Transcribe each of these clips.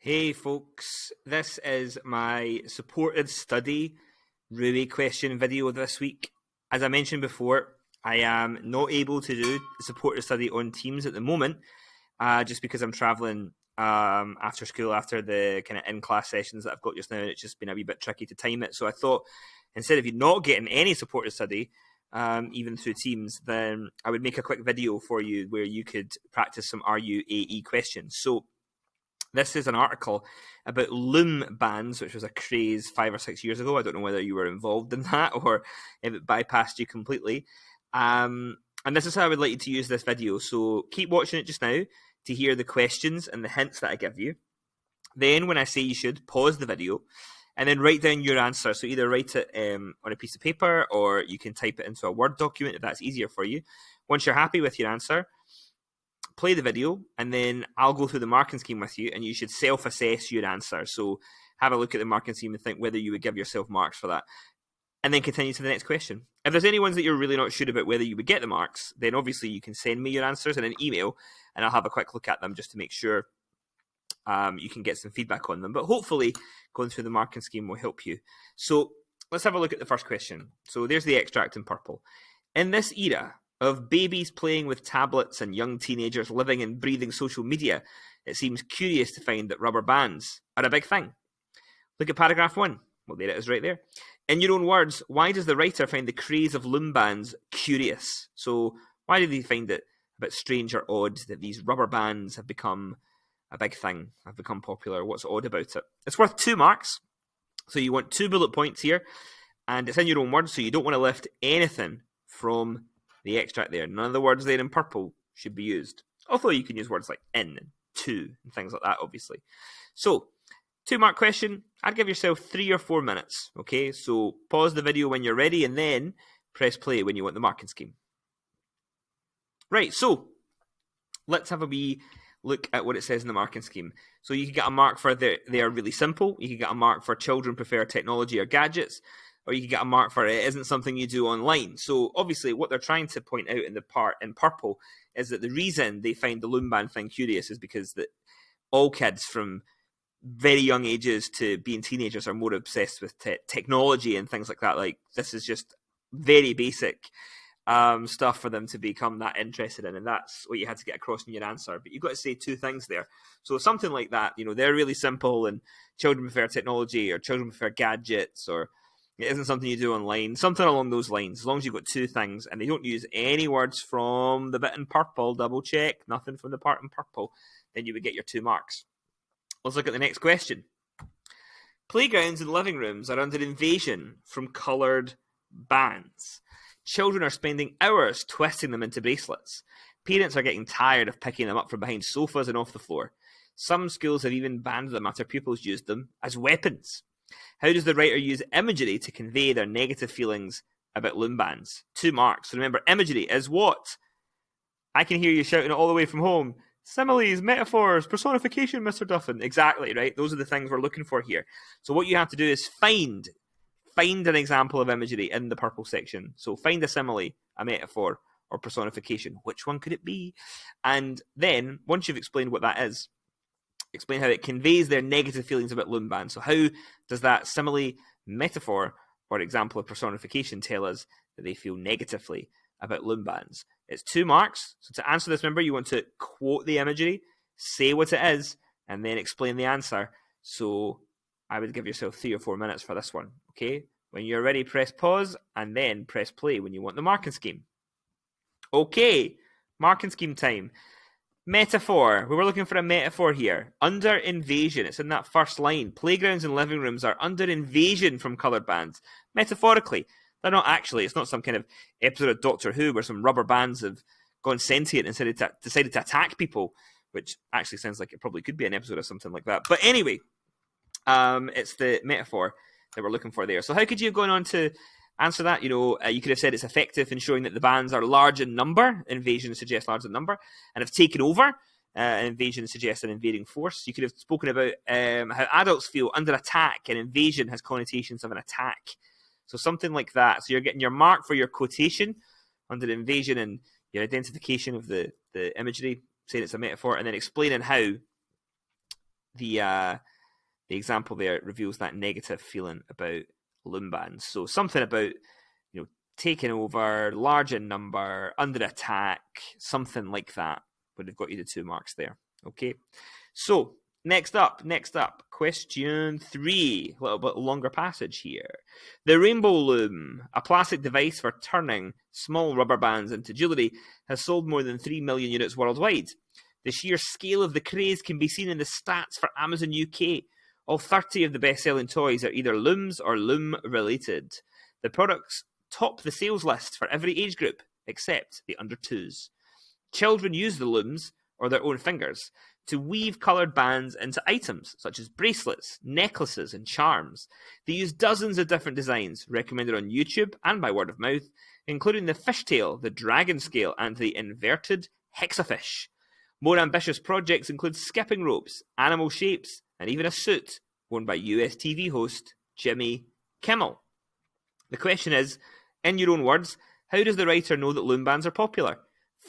Hey folks, this is my supported study Ruae question video this week. As I mentioned before, I am not able to do supported study on Teams at the moment, just because I'm travelling after school, after the kind of in-class sessions that I've got just now, and it's just been a wee bit tricky to time it. So I thought, instead of you not getting any supported study, even through Teams, then I would make a quick video for you where you could practice some RUAE questions. So this is an article about loom bands, which was a craze 5 or 6 years ago. I don't know whether you were involved in that or if it bypassed you completely. And this is how I would like you to use this video. So keep watching it just now to hear the questions and the hints that I give you. Then when I say you should, pause the video and then write down your answer. So either write it on a piece of paper or you can type it into a Word document if that's easier for you. Once you're happy with your answer, play the video, and then I'll go through the marking scheme with you, and you should self-assess your answer. So have a look at the marking scheme and think whether you would give yourself marks for that, and then continue to the next question. If there's any ones that you're really not sure about whether you would get the marks, then obviously you can send me your answers in an email, and I'll have a quick look at them just to make sure you can get some feedback on them. But hopefully going through the marking scheme will help you. So let's have a look at the first question. So there's the extract in purple. In this era of babies playing with tablets and young teenagers living and breathing social media, it seems curious to find that rubber bands are a big thing. Look at paragraph 1. Well, there it is right there. In your own words, why does the writer find the craze of loom bands curious? So why do they find it a bit strange or odd that these rubber bands have become a big thing, have become popular? What's odd about it? It's worth 2 marks. So you want 2 bullet points here, and it's in your own words, so you don't want to lift anything from the extract there. None of the words there in purple should be used. Although you can use words like in and to and things like that, obviously. So, 2-mark question. I'd give yourself 3 or 4 minutes. Okay, so pause the video when you're ready and then press play when you want the marking scheme. Right, so let's have a wee look at what it says in the marking scheme. So you can get a mark for they are really simple. You can get a mark for children prefer technology or gadgets. Or you can get a mark for it isn't something you do online. So obviously what they're trying to point out in the part in purple is that the reason they find the loom band thing curious is because that all kids from very young ages to being teenagers are more obsessed with technology and things like that. Like, this is just very basic stuff for them to become that interested in, and that's what you had to get across in your answer. But you've got to say 2 things there. So something like that, they're really simple, and children prefer technology, or children prefer gadgets, or it isn't something you do online, something along those lines. As long as you've got 2 things, and they don't use any words from the bit in purple, double check, nothing from the part in purple, then you would get your 2 marks. Let's look at the next question. Playgrounds and living rooms are under invasion from coloured bands. Children are spending hours twisting them into bracelets. Parents are getting tired of picking them up from behind sofas and off the floor. Some schools have even banned them after pupils used them as weapons. How does the writer use imagery to convey their negative feelings about loom bands? 2 marks. Remember, imagery is what? I can hear you shouting it all the way from home. Similes, metaphors, personification, Mr. Duffin. Exactly, right? Those are the things we're looking for here. So what you have to do is find an example of imagery in the purple section. So find a simile, a metaphor, or personification. Which one could it be? And then, once you've explained what that is, explain how it conveys their negative feelings about loom bands. So how does that simile, metaphor, or example of personification tell us that they feel negatively about loom bands? It's 2 marks. So to answer this, remember, you want to quote the imagery, say what it is, and then explain the answer. So I would give yourself 3 or 4 minutes for this one. Okay? When you're ready, press pause, and then press play when you want the marking scheme. Okay, marking scheme time. Metaphor. We were looking for a metaphor here. Under invasion. It's in that first line. Playgrounds and living rooms are under invasion from coloured bands. Metaphorically. They're not actually. It's not some kind of episode of Doctor Who where some rubber bands have gone sentient and decided to attack people, which actually sounds like it probably could be an episode of something like that. But anyway, it's the metaphor that we're looking for there. So how could you have gone on to answer that? You could have said it's effective in showing that the bands are large in number. Invasion suggests large in number, and have taken over. Invasion suggests an invading force. You could have spoken about how adults feel under attack, and invasion has connotations of an attack. So something like that. So you're getting your mark for your quotation under invasion and your identification of the imagery, saying it's a metaphor, and then explaining how the example there reveals that negative feeling about loom bands. So something about taking over, large in number, under attack, something like that would have got you the 2 marks there. Okay, so next up, question 3, a little bit longer passage here. The rainbow loom, a plastic device for turning small rubber bands into jewellery, has sold more than 3 million units worldwide. The sheer scale of the craze can be seen in the stats for Amazon UK. All 30 of the best-selling toys are either looms or loom-related. The products top the sales list for every age group, except the under 2s. Children use the looms, or their own fingers, to weave coloured bands into items, such as bracelets, necklaces, and charms. They use dozens of different designs, recommended on YouTube and by word of mouth, including the fishtail, the dragon scale, and the inverted hexafish. More ambitious projects include skipping ropes, animal shapes, and even a suit worn by US TV host Jimmy Kimmel. The question is, in your own words, how does the writer know that loom bands are popular?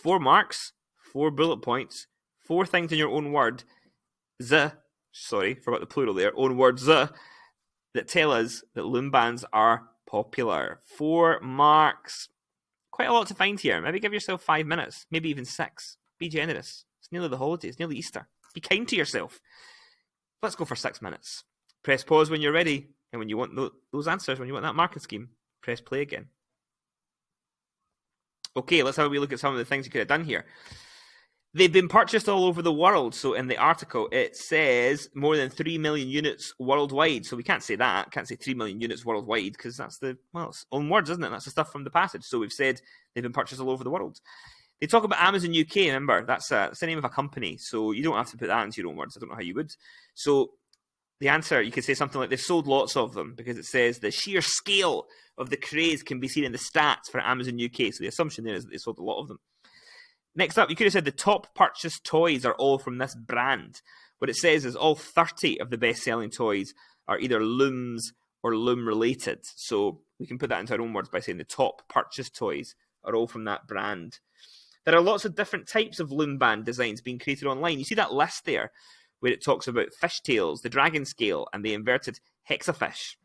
4 marks, 4 bullet points, 4 things in your own word, forgot the plural there, own words, that tell us that loom bands are popular. 4 marks. Quite a lot to find here. Maybe give yourself 5 minutes, maybe even 6. Be generous. It's nearly the holidays, nearly Easter. Be kind to yourself. Let's go for 6 minutes. Press pause when you're ready, and when you want those answers, when you want that marking scheme, press play again. Okay, let's have a wee look at some of the things you could have done here. They've been purchased all over the world. So in the article, it says more than 3 million units worldwide. So we can't say that. Can't say 3 million units worldwide because that's it's own words, isn't it? That's the stuff from the passage. So we've said they've been purchased all over the world. They talk about Amazon UK, remember, that's the name of a company. So you don't have to put that into your own words. I don't know how you would. So the answer, you could say something like they've sold lots of them because it says the sheer scale of the craze can be seen in the stats for Amazon UK. So the assumption there is that they sold a lot of them. Next up, you could have said the top purchased toys are all from this brand. What it says is all 30 of the best-selling toys are either looms or loom-related. So we can put that into our own words by saying the top purchased toys are all from that brand. There are lots of different types of loom band designs being created online. You see that list there where it talks about fishtails, the dragon scale, and the inverted hexafish.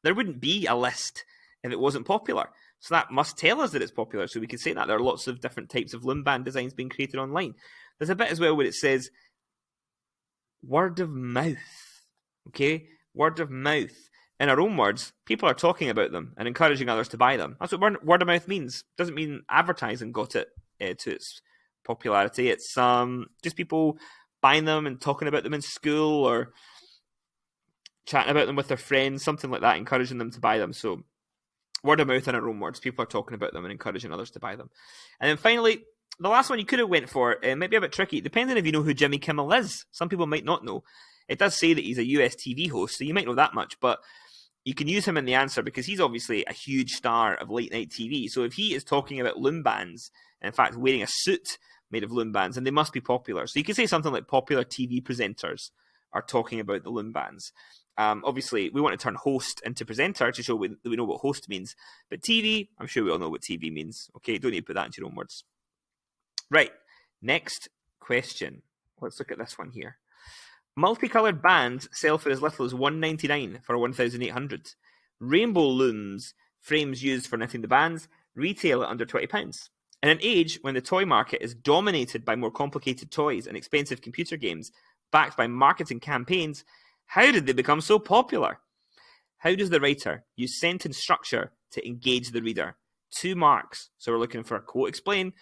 There wouldn't be a list if it wasn't popular. So that must tell us that it's popular. So we can say that there are lots of different types of loom band designs being created online. There's a bit as well where it says word of mouth. Okay? Word of mouth. In our own words, people are talking about them and encouraging others to buy them. That's what word of mouth means. It doesn't mean advertising got it to its popularity. It's just people buying them and talking about them in school or chatting about them with their friends, something like that, encouraging them to buy them. So word of mouth in our own words, people are talking about them and encouraging others to buy them. And then finally, the last one you could have went for, might be a bit tricky, depending if you know who Jimmy Kimmel is. Some people might not know. It does say that he's a US TV host, so you might know that much, but you can use him in the answer because he's obviously a huge star of late night TV. So if he is talking about loom bands, and in fact wearing a suit made of loom bands, and they must be popular. So you can say something like popular TV presenters are talking about the loom bands. Obviously, we want to turn host into presenter to show we know what host means. But TV, I'm sure we all know what TV means. Okay, don't need to put that into your own words. Right, next question. Let's look at this one here. Multicolored bands sell for as little as $1.99 for 1,800. Rainbow looms, frames used for knitting the bands, retail at under £20. In an age when the toy market is dominated by more complicated toys and expensive computer games, backed by marketing campaigns, how did they become so popular? How does the writer use sentence structure to engage the reader? 2 marks. So we're looking for a quote explain,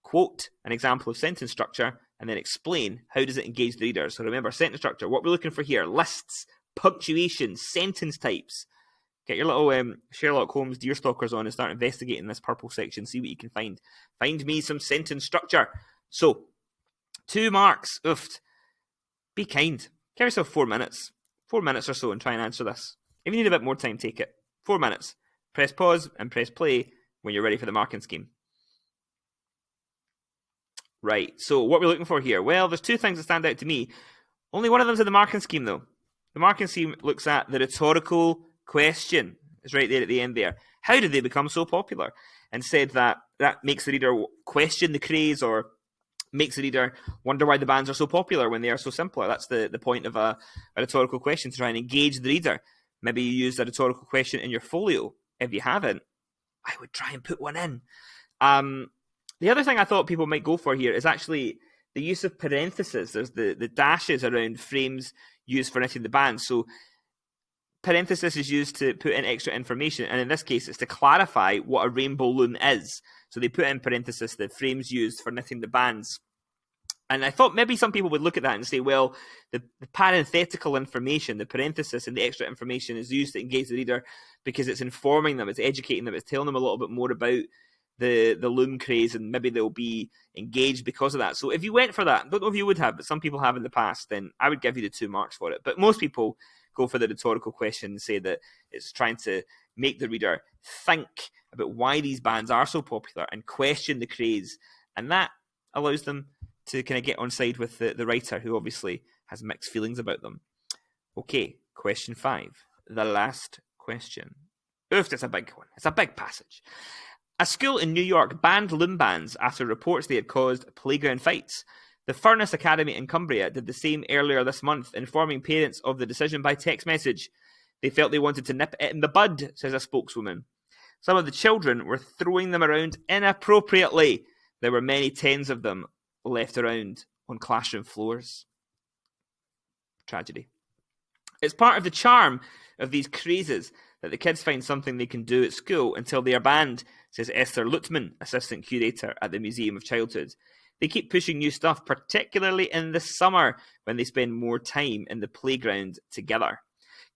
quote an example of sentence structure, and then explain how does it engage the reader. So remember, sentence structure, what we're looking for here, lists, punctuation, sentence types. Get your little Sherlock Holmes deerstalkers on and start investigating this purple section, see what you can find. Find me some sentence structure. So, 2 marks. Oofed. Be kind. Give yourself 4 minutes. 4 minutes or so and try and answer this. If you need a bit more time, take it. 4 minutes. Press pause and press play when you're ready for the marking scheme. Right, so what we're looking for here? Well, there's 2 things that stand out to me. Only one of them's in the marking scheme, though. The marking scheme looks at the rhetorical question. It's right there at the end there. How did they become so popular? And said that makes the reader question the craze or makes the reader wonder why the bands are so popular when they are so simpler. That's the point of a rhetorical question, to try and engage the reader. Maybe you used a rhetorical question in your folio. If you haven't, I would try and put one in. The other thing I thought people might go for here is actually the use of parentheses. There's the dashes around frames used for knitting the bands. So parenthesis is used to put in extra information, and in this case it's to clarify what a rainbow loom is. So they put in parenthesis the frames used for knitting the bands. And I thought maybe some people would look at that and say, well, the parenthetical information, the parenthesis and the extra information is used to engage the reader because it's informing them, it's educating them, it's telling them a little bit more about the loom craze, and maybe they'll be engaged because of that. So if you went for that, I don't know if you would have, but some people have in the past, then I would give you the 2 marks for it. But most people go for the rhetorical question and say that it's trying to make the reader think about why these bands are so popular and question the craze. And that allows them to kind of get on side with the writer, who obviously has mixed feelings about them. Okay, question 5. The last question. Oof, that's a big one. It's a big passage. A school in New York banned loom bands after reports they had caused playground fights. The Furness Academy in Cumbria did the same earlier this month, informing parents of the decision by text message. They felt they wanted to nip it in the bud, says a spokeswoman. Some of the children were throwing them around inappropriately. There were many tens of them left around on classroom floors. Tragedy. It's part of the charm of these crazes that the kids find something they can do at school until they are banned, says Esther Lutman, assistant curator at the Museum of Childhood. They keep pushing new stuff, particularly in the summer when they spend more time in the playground together.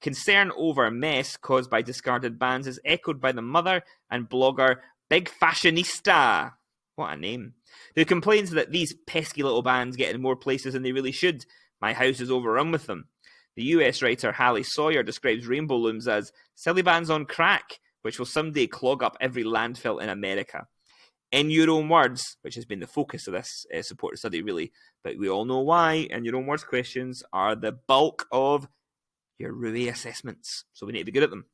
Concern over mess caused by discarded bands is echoed by the mother and blogger Big Fashionista, what a name, who complains that these pesky little bands get in more places than they really should. My house is overrun with them. The US writer Hallie Sawyer describes rainbow looms as silly bands on crack, which will someday clog up every landfill in America. In your own words, which has been the focus of this supported study really, but we all know why. In your own words questions are the bulk of your Ruae assessments, so we need to be good at them.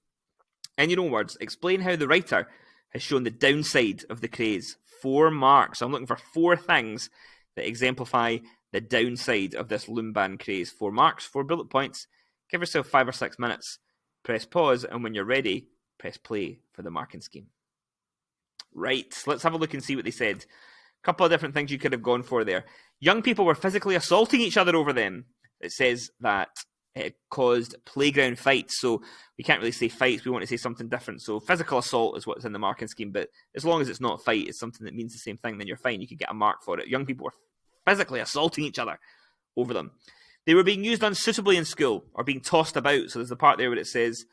In your own words, explain how the writer has shown the downside of the craze. 4 marks. So I'm looking for 4 things that exemplify the downside of this loom band craze. 4 marks, 4 bullet points. Give yourself 5 or 6 minutes. Press pause, and when you're ready, press play for the marking scheme. Right, let's have a look and see what they said. A couple of different things you could have gone for there. Young people were physically assaulting each other over them. It says that it caused playground fights. So we can't really say fights. We want to say something different. So physical assault is what's in the marking scheme. But as long as it's not fight, it's something that means the same thing, then you're fine. You could get a mark for it. Young people were physically assaulting each other over them. They were being used unsuitably in school or being tossed about. So there's the part there where it says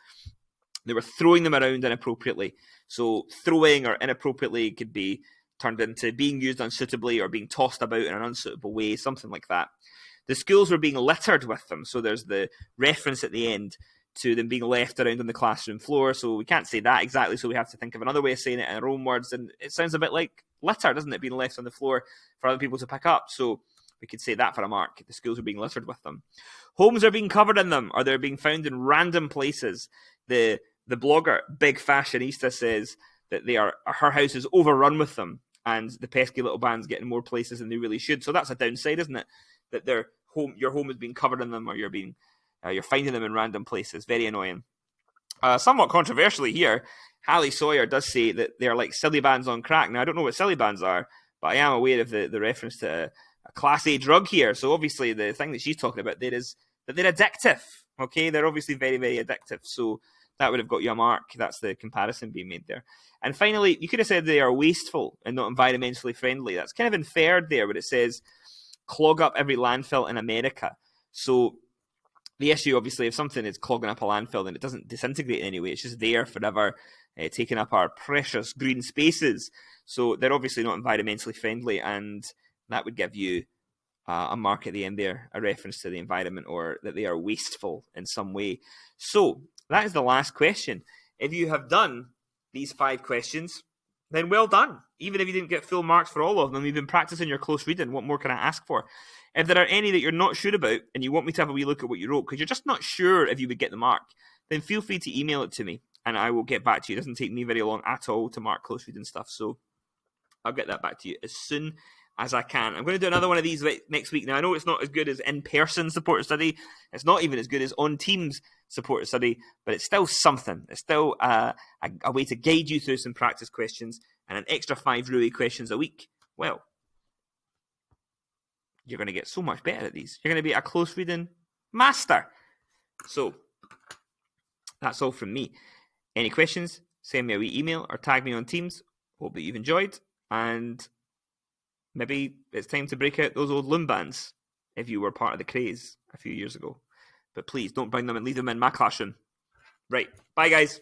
they were throwing them around inappropriately. So throwing or inappropriately could be turned into being used unsuitably or being tossed about in an unsuitable way, something like that. The schools were being littered with them. So there's the reference at the end to them being left around on the classroom floor. So we can't say that exactly. So we have to think of another way of saying it in our own words. And it sounds a bit like litter, doesn't it? Being left on the floor for other people to pick up. So we could say that for a mark. The schools are being littered with them. Homes are being covered in them, or they're being found in random places. The blogger, Big Fashionista, says that her house is overrun with them, and the pesky little band's getting more places than they really should. So that's a downside, isn't it? That your home is being covered in them, or you're finding them in random places. Very annoying. Somewhat controversially here, Hallie Sawyer does say that they're like silly bands on crack. Now, I don't know what silly bands are, but I am aware of the reference to a Class A drug here. So obviously the thing that she's talking about there is that they're addictive. Okay, they're obviously very, very addictive. So that would have got you a mark. That's the comparison being made there. And finally, you could have said they are wasteful and not environmentally friendly. That's kind of inferred there, where it says clog up every landfill in America. So the issue, obviously, if something is clogging up a landfill, then it doesn't disintegrate in any way. It's just there forever, taking up our precious green spaces. So they're obviously not environmentally friendly, and that would give you a mark at the end there, a reference to the environment, or that they are wasteful in some way. So that is the last question. If you have done these 5 questions, then well done. Even if you didn't get full marks for all of them, you've been practicing your close reading. What more can I ask for? If there are any that you're not sure about and you want me to have a wee look at what you wrote because you're just not sure if you would get the mark, then feel free to email it to me and I will get back to you. It doesn't take me very long at all to mark close reading stuff, so I'll get that back to you as soon as I can. I'm going to do another one of these next week. Now, I know it's not as good as in-person supporter study. It's not even as good as on Teams supporter study, but it's still something. It's still a way to guide you through some practice questions, and an extra 5 Ruae questions a week. Well, you're going to get so much better at these. You're going to be a close reading master. So, that's all from me. Any questions? Send me a wee email or tag me on Teams. Hope that you've enjoyed. And maybe it's time to break out those old loom bands if you were part of the craze a few years ago. But please don't bring them and leave them in my classroom. Right. Bye, guys.